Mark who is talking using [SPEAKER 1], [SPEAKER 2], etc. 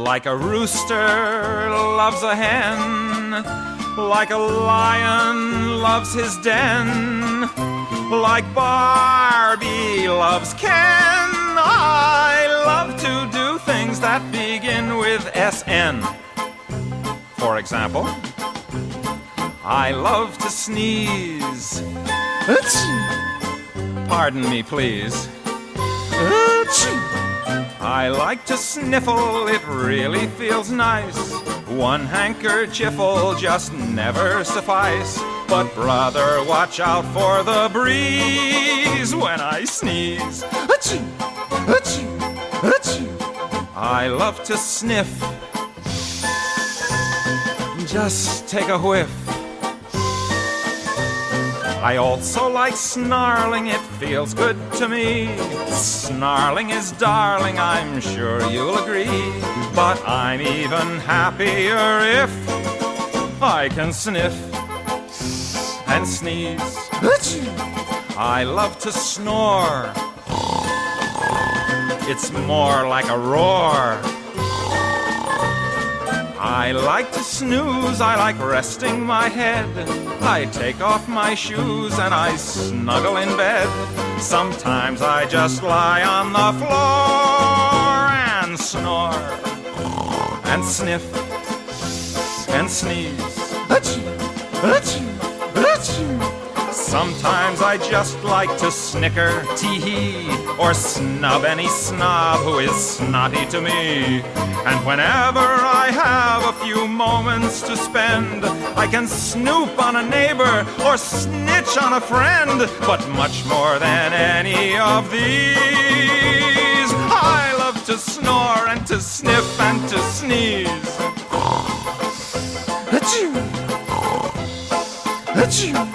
[SPEAKER 1] Like a rooster loves a hen, like a lion loves his den, like Barbie loves Ken. I love to do things that begin with SN. For example, I love to sneeze. Pardon me, please. I like to sniffle, it really feels nice. One handkerchief'll just never suffice. But brother, watch out for the breeze when I sneeze. I love to sniff. Just take a whiff. I also like snarling, it feels good to me. Snarling is darling, I'm sure you'll agree. But I'm even happier if I can sniff and sneeze. I love to snore. It's more like a roar. I like to snooze, I like resting my head. I take off my shoes and I snuggle in bed. Sometimes I just lie on the floor and snore and sniff and sneeze. Sometimes I just like to snicker, tee-hee, or snub any snob who is snotty to me. And whenever I have a few moments to spend, I can snoop on a neighbor or snitch on a friend. But much more than any of these, I love to snore and to sniff and to sneeze. Achoo! Achoo!